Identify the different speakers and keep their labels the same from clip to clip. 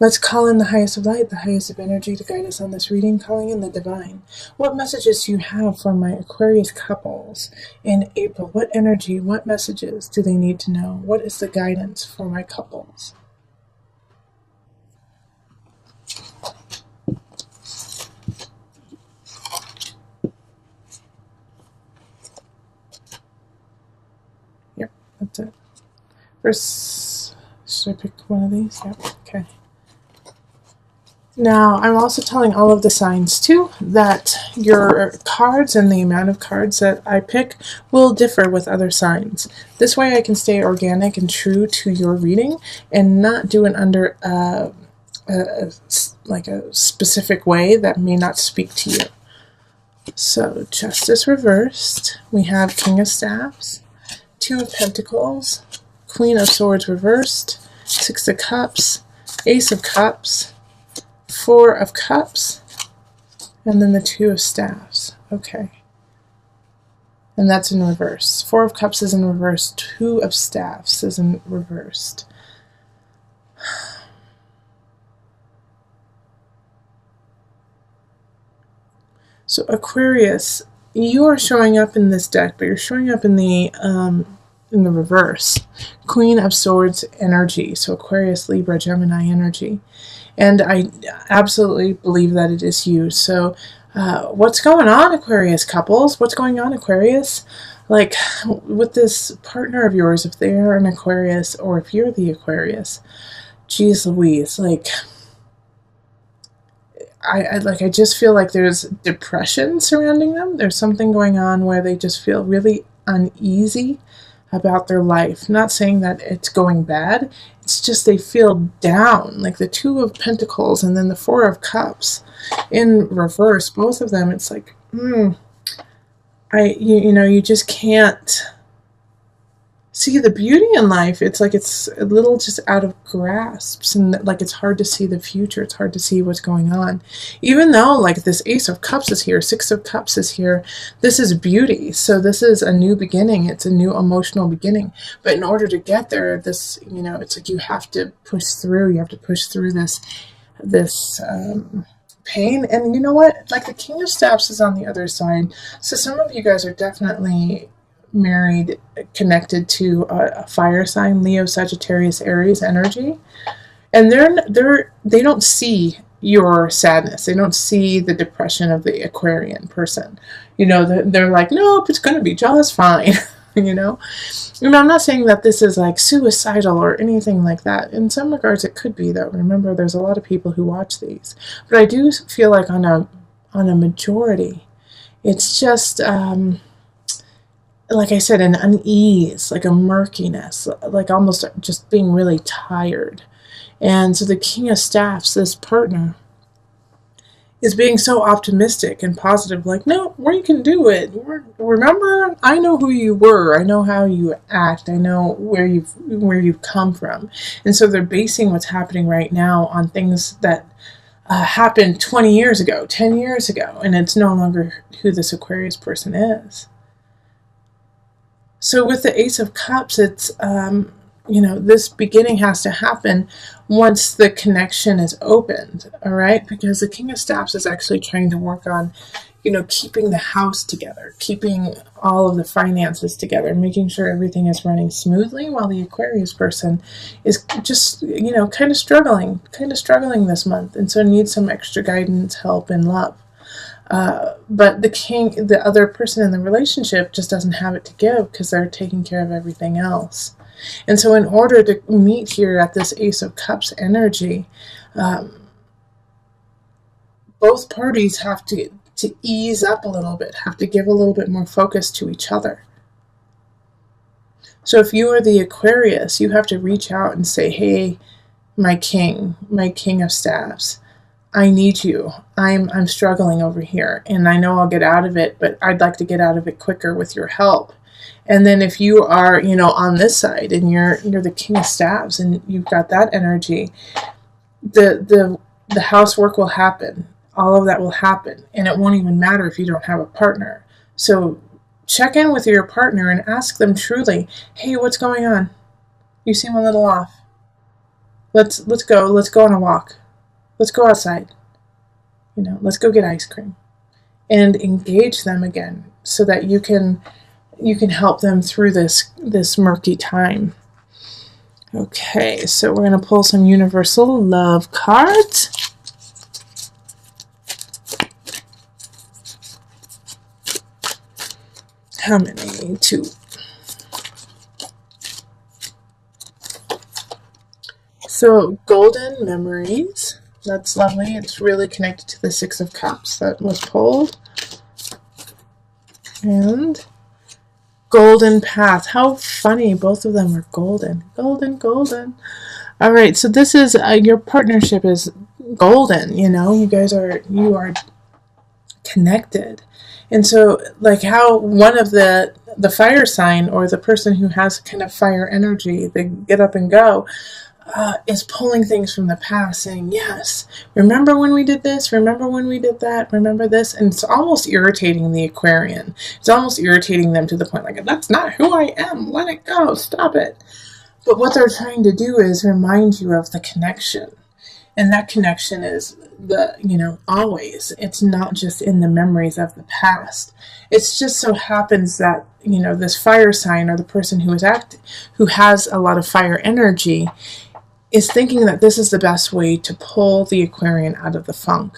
Speaker 1: Let's call in the highest of light, the highest of energy to guide us on this reading, calling in the divine. What messages do you have for my Aquarius couples in April? What energy, what messages do they need to know? What is the guidance for my couples? Yep, that's it. First, should I pick one of these? Yep, okay. Now, I'm also telling all of the signs too that your cards and the amount of cards that I pick will differ with other signs. This way I can stay organic and true to your reading and not do it under like a specific way that may not speak to you. So, Justice reversed. We have King of Staffs, Two of Pentacles, Queen of Swords reversed, Six of Cups, Ace of Cups, Four of Cups, and then the Two of Staffs. Okay. And that's in reverse. Four of Cups is in reverse. Two of Staffs is in reversed. So Aquarius, you are showing up in this deck, but you're showing up in the reverse. Queen of Swords energy. So Aquarius, Libra, Gemini energy. And I absolutely believe that it is you. So what's going on, Aquarius couples? What's going on, Aquarius? Like, with this partner of yours, if they're an Aquarius or if you're the Aquarius, geez Louise, like, I just feel like there's depression surrounding them. There's something going on where they just feel really uneasy about their life. Not saying that it's going bad. It's just they feel down. Like the Two of Pentacles and then the Four of Cups in reverse. Both of them, it's like, you just can't see the beauty in life. It's like it's a little just out of grasps, and like it's hard to see the future. It's hard to see what's going on. Even though like this Ace of Cups is here, Six of Cups is here, this is beauty. So this is a new beginning. It's a new emotional beginning. But in order to get there, this, it's like you have to push through. You have to push through this pain. And you know what? Like the King of Staffs is on the other side. So some of you guys are definitely married, connected to a fire sign, Leo, Sagittarius, Aries energy, and they don't see your sadness. They don't see the depression of the Aquarian person. They're like, nope, it's going to be just fine. And I'm not saying that this is like suicidal or anything like that. In some regards, it could be, though. Remember, there's a lot of people who watch these, but I do feel like on a majority, it's just like I said, an unease, like a murkiness, like almost just being really tired. And so the King of Staffs, this partner, is being so optimistic and positive, like, no, we can do it. Remember, I know who you were. I know how you act. I know where you've come from. And so they're basing what's happening right now on things that happened 20 years ago, 10 years ago, and it's no longer who this Aquarius person is. So with the Ace of Cups, it's, this beginning has to happen once the connection is opened, all right? Because the King of Staffs is actually trying to work on, keeping the house together, keeping all of the finances together, making sure everything is running smoothly, while the Aquarius person is just, kind of struggling this month, and so needs some extra guidance, help, and love. But the other person in the relationship just doesn't have it to give because they're taking care of everything else. And so in order to meet here at this Ace of Cups energy, both parties have to ease up a little bit, have to give a little bit more focus to each other. So if you are the Aquarius, you have to reach out and say, hey, my King of Staffs, I need you. I'm struggling over here, and I know I'll get out of it, but I'd like to get out of it quicker with your help. And then if you are, on this side and you're the King of Staffs and you've got that energy, the housework will happen. All of that will happen, and it won't even matter if you don't have a partner. So check in with your partner and ask them truly, hey, what's going on? You seem a little off. Let's go. Let's go on a walk. Let's go outside. Let's go get ice cream, and engage them again so that you can help them through this murky time. Okay, so we're going to pull some universal love cards. How many? 2. So, golden memories. That's lovely. It's really connected to the 6 of Cups that was pulled. And golden path. How funny. Both of them are golden. Golden, golden. All right. So this is, your partnership is golden. You are connected. And so, like how one of the fire sign, or the person who has kind of fire energy, they get up and go, is pulling things from the past, saying, yes, remember when we did this? Remember when we did that? Remember this? And it's almost irritating the Aquarian. It's almost irritating them to the point, like, that's not who I am. Let it go. Stop it. But what they're trying to do is remind you of the connection. And that connection is always. It's not just in the memories of the past. It's just so happens that, this fire sign, or the person who has a lot of fire energy, is thinking that this is the best way to pull the Aquarian out of the funk.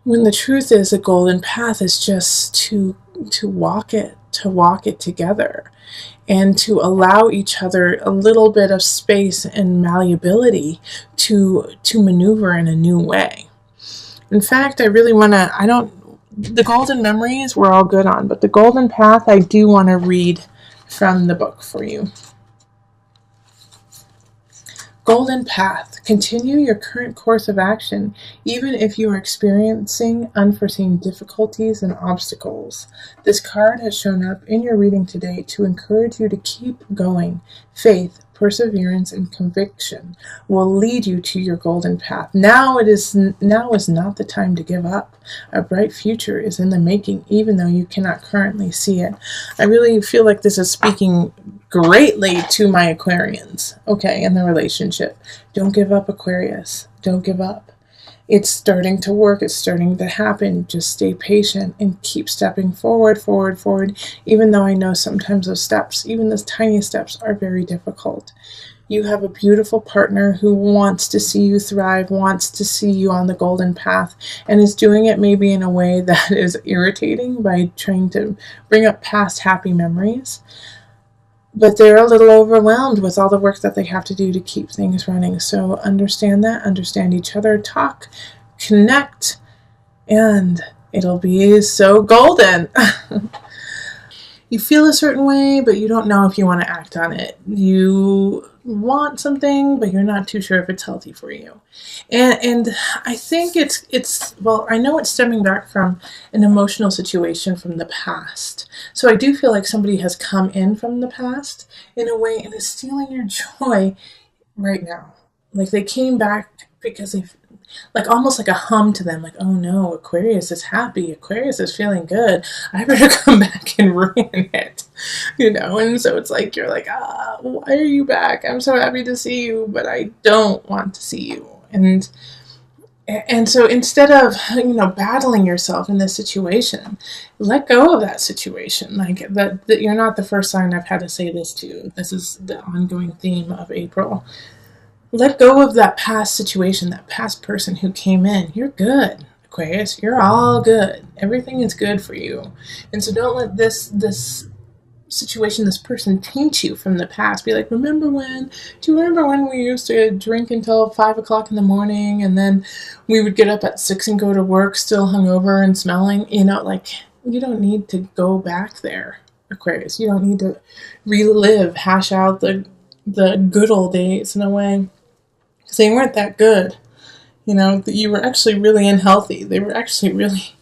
Speaker 1: When the truth is, a golden path is just to walk it together, and to allow each other a little bit of space and malleability to maneuver in a new way. In fact, I really want to, the golden memories we're all good on, but the golden path I do want to read from the book for you. Golden path. Continue your current course of action, even if you are experiencing unforeseen difficulties and obstacles. This card has shown up in your reading today to encourage you to keep going. Faith, perseverance, and conviction will lead you to your golden path. Now is not the time to give up. A bright future is in the making, even though you cannot currently see it. I really feel like this is speaking greatly to my Aquarians, okay, in the relationship. Don't give up, Aquarius. Don't give up. It's starting to work. It's starting to happen. Just stay patient and keep stepping forward, even though I know sometimes those steps, even those tiny steps, are very difficult. You have a beautiful partner who wants to see you thrive, wants to see you on the golden path, and is doing it maybe in a way that is irritating by trying to bring up past happy memories. But they're a little overwhelmed with all the work that they have to do to keep things running. So understand that, understand each other, talk, connect, and it'll be so golden. You feel a certain way, but you don't know if you want to act on it. You want something, but you're not too sure if it's healthy for you. And I think I know it's stemming back from an emotional situation from the past. So I do feel like somebody has come in from the past in a way and is stealing your joy right now. Like they came back because they, like almost like a hum to them, like, oh no, Aquarius is happy, Aquarius is feeling good, I better come back and ruin it, and so it's like, you're like, why are you back? I'm so happy to see you, but I don't want to see you. And so instead of, battling yourself in this situation, let go of that situation. Like that you're not the first sign I've had to say this to. This is the ongoing theme of April. Let go of that past situation, that past person who came in. You're good, Aquarius. You're all good. Everything is good for you. And so don't let this situation, this person, taint you from the past. Be like, do you remember when we used to drink until 5 o'clock in the morning, and then we would get up at 6 and go to work still hungover and smelling? You don't need to go back there, Aquarius. You don't need to hash out the good old days in a way. Because they weren't that good. You were actually really unhealthy. They were actually really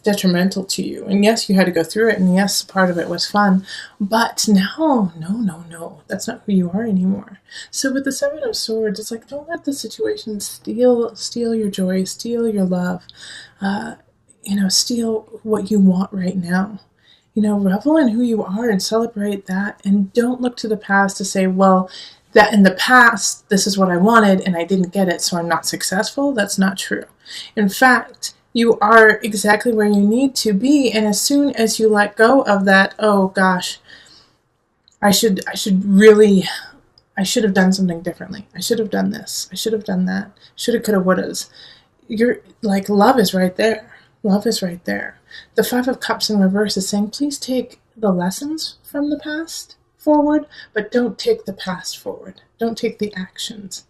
Speaker 1: detrimental to you. And yes, you had to go through it. And yes, part of it was fun. But no. That's not who you are anymore. So with the 7 of Swords, it's like, don't let the situation steal your joy, steal your love, steal what you want right now. Revel in who you are and celebrate that. And don't look to the past to say, well, that in the past, this is what I wanted and I didn't get it, so I'm not successful. That's not true. In fact, you are exactly where you need to be. And as soon as you let go of that, oh gosh, I should have done something differently. I should have done this. I should have done that. Shoulda, coulda, wouldas. You're like, love is right there. Love is right there. The Five of Cups in reverse is saying, please take the lessons from the past forward, but don't take the past forward. Don't take the actions.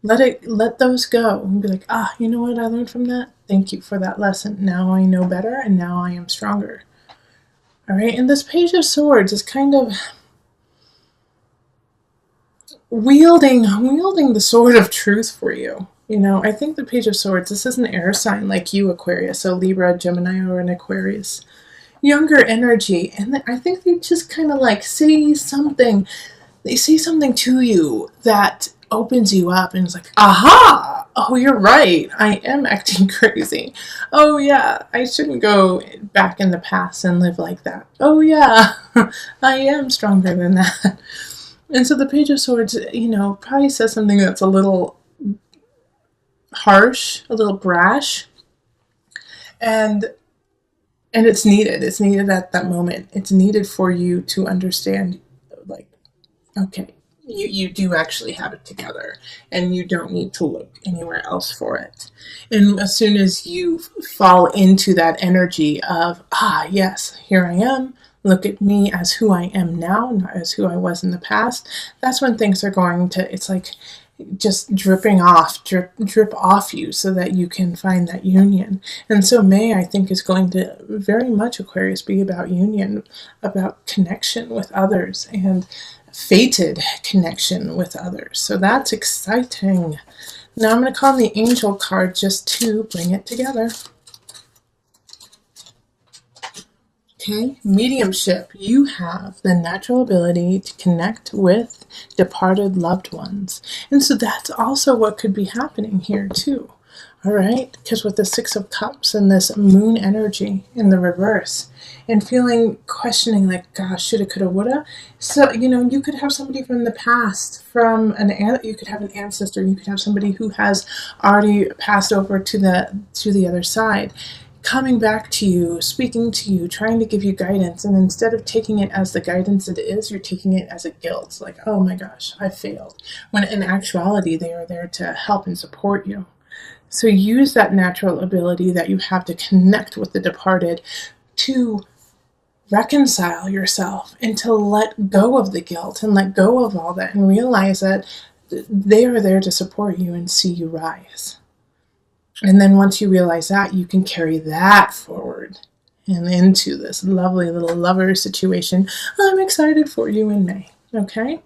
Speaker 1: Let those go and be like, you know what I learned from that? Thank you for that lesson. Now I know better and now I am stronger. All right. And this Page of Swords is kind of wielding the sword of truth for you. You know, I think the Page of Swords, this is an air sign like you, Aquarius, so Libra, Gemini, or an Aquarius. Younger energy, and I think they just kind of like say something. They say something to you that opens you up, and it's like, aha! Oh, you're right. I am acting crazy. Oh yeah, I shouldn't go back in the past and live like that. Oh yeah, I am stronger than that. And so the Page of Swords, you know, probably says something that's a little harsh, a little brash, and it's needed. It's needed at that moment. It's needed for you to understand, like, okay, you do actually have it together, and you don't need to look anywhere else for it. And as soon as you fall into that energy of, yes, here I am, look at me as who I am now, not as who I was in the past, that's when things are going to, it's like just drip off you so that you can find that union. And so May, I think, is going to very much, Aquarius, be about union, about connection with others, and fated connection with others. So that's exciting. Now I'm going to call on the angel card just to bring it together. Okay, mediumship. You have the natural ability to connect with departed loved ones. And so that's also what could be happening here too. All right, because with the Six of Cups and this moon energy in the reverse, and feeling, questioning like, gosh, shoulda, coulda, woulda. So, you know, you could have somebody from the past, you could have an ancestor, you could have somebody who has already passed over to the other side, coming back to you, speaking to you, trying to give you guidance. And instead of taking it as the guidance it is, you're taking it as a guilt. Like, oh my gosh, I failed. When in actuality, they are there to help and support you. So use that natural ability that you have to connect with the departed to reconcile yourself and to let go of the guilt and let go of all that and realize that they are there to support you and see you rise. And then once you realize that, you can carry that forward and into this lovely little lover situation. I'm excited for you in May. Okay?